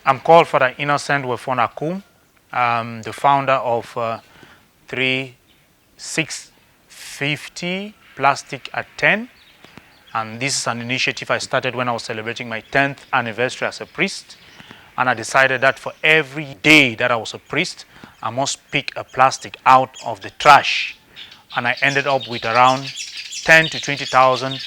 I'm called Father Innocent Wefon AKUM. I'm the founder of 3650 Plastic at 10. And this is an initiative I started when I was celebrating my 10th anniversary as a priest. And I decided that for every day that I was a priest, I must pick a plastic out of the trash. And I ended up with around 10 to 20,000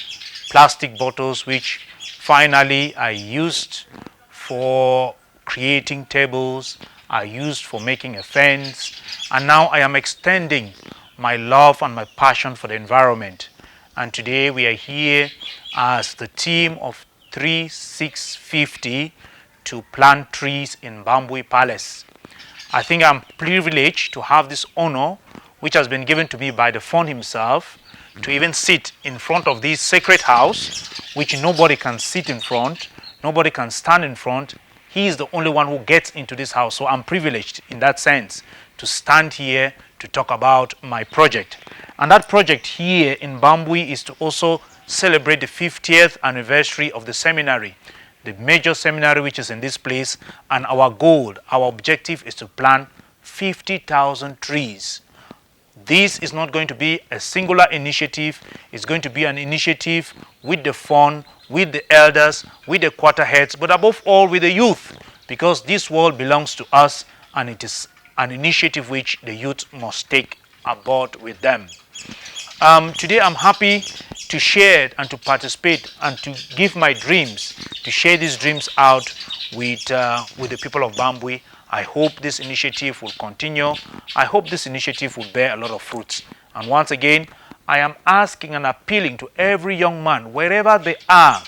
plastic bottles, which finally I used for creating tables, I used for making a fence, and now I am extending my love and my passion for the environment. And today we are here as the team of 3650 to plant trees in Bambui Palace. I think I'm privileged to have this honor, which has been given to me by the founder himself, to even sit in front of this sacred house, which nobody can sit in front, nobody can stand in front. He is the only one who gets into this house. So I'm privileged in that sense to stand here to talk about my project. And that project here in Bambui is to also celebrate the 50th anniversary of the seminary, the major seminary which is in this place. And our goal, our objective is to plant 50,000 trees. This is not going to be a singular initiative. It's going to be an initiative with the fund, with the elders, with the quarter heads, but above all with the youth, because this world belongs to us and it is an initiative which the youth must take aboard with them. Today I'm happy to share and to participate and to give my dreams, to share these dreams out with the people of Bambui. I hope this initiative will continue. I hope this initiative will bear a lot of fruits. And once again, I am asking and appealing to every young man, wherever they are,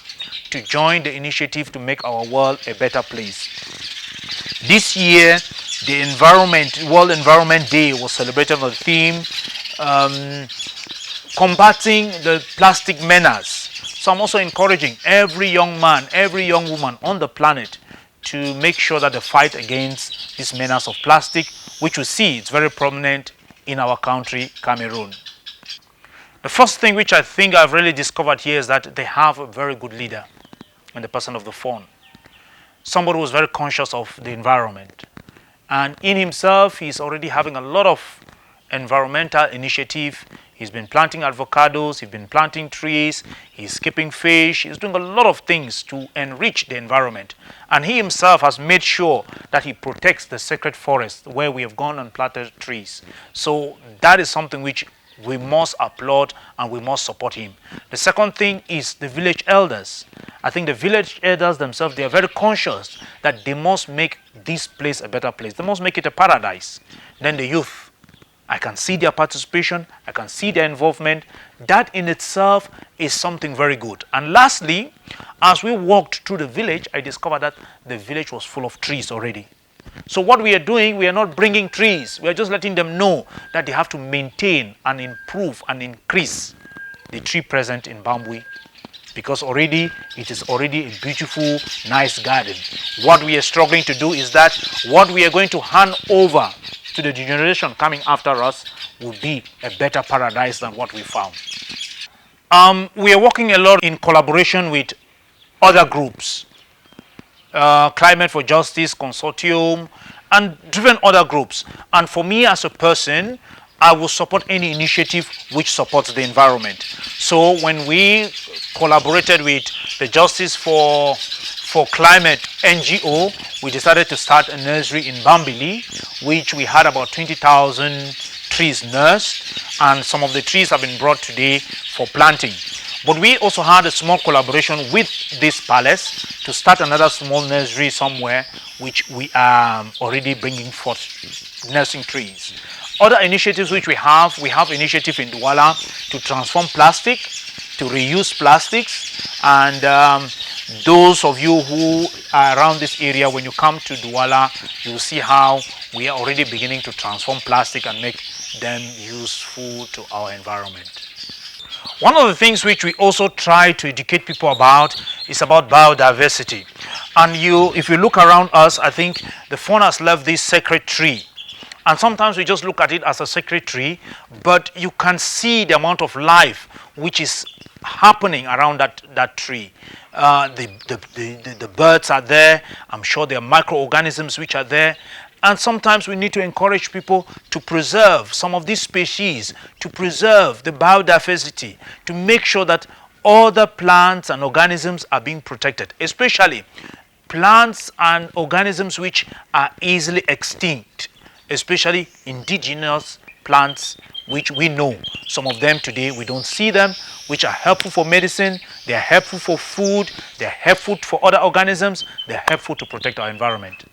to join the initiative to make our world a better place. This year, the World Environment Day was celebrated on the theme combating the plastic menace. So I'm also encouraging every young man, every young woman on the planet to make sure that they fight against this menace of plastic, which we see it's very prominent in our country, Cameroon. The first thing which I think I've really discovered here is that they have a very good leader in the person of the fund. Somebody who is very conscious of the environment. And in himself, he's already having a lot of environmental initiative. He's been planting avocados, he's been planting trees, he's keeping fish, he's doing a lot of things to enrich the environment. And he himself has made sure that he protects the sacred forest where we have gone and planted trees. So that is something which we must applaud and we must support him. The second thing is the village elders. I think the village elders themselves, they are very conscious that they must make this place a better place. They must make it a paradise. Then the youth, I can see their participation, I can see their involvement. That in itself is something very good. And lastly, as we walked through the village, I discovered that the village was full of trees already. So what we are doing, we are not bringing trees. We are just letting them know that they have to maintain and improve and increase the tree present in Bambui, because already it is already a beautiful, nice garden. What we are struggling to do is that what we are going to hand over to the generation coming after us will be a better paradise than what we found. We are working a lot in collaboration with other groups, Climate for Justice Consortium, and different other groups. And for me as a person, I will support any initiative which supports the environment. So when we collaborated with the Justice for Climate NGO, we decided to start a nursery in Bambili, which we had about 20,000 trees nursed, and some of the trees have been brought today for planting. But we also had a small collaboration with this palace to start another small nursery somewhere, which we are already bringing forth nursing trees. Other initiatives which we have initiative in Douala to transform plastic, to reuse plastics, and those of you who are around this area, when you come to Douala, you will see how we are already beginning to transform plastic and make them useful to our environment. One of the things which we also try to educate people about is about biodiversity. And if you look around us, I think the fauna has left this sacred tree. And sometimes we just look at it as a sacred tree, but you can see the amount of life which is happening around that tree. The birds are there. I'm sure there are microorganisms which are there. And sometimes we need to encourage people to preserve some of these species, to preserve the biodiversity, to make sure that other plants and organisms are being protected, especially plants and organisms which are easily extinct, especially indigenous plants which we know. Some of them today we don't see them, which are helpful for medicine, they are helpful for food, they are helpful for other organisms, they are helpful to protect our environment.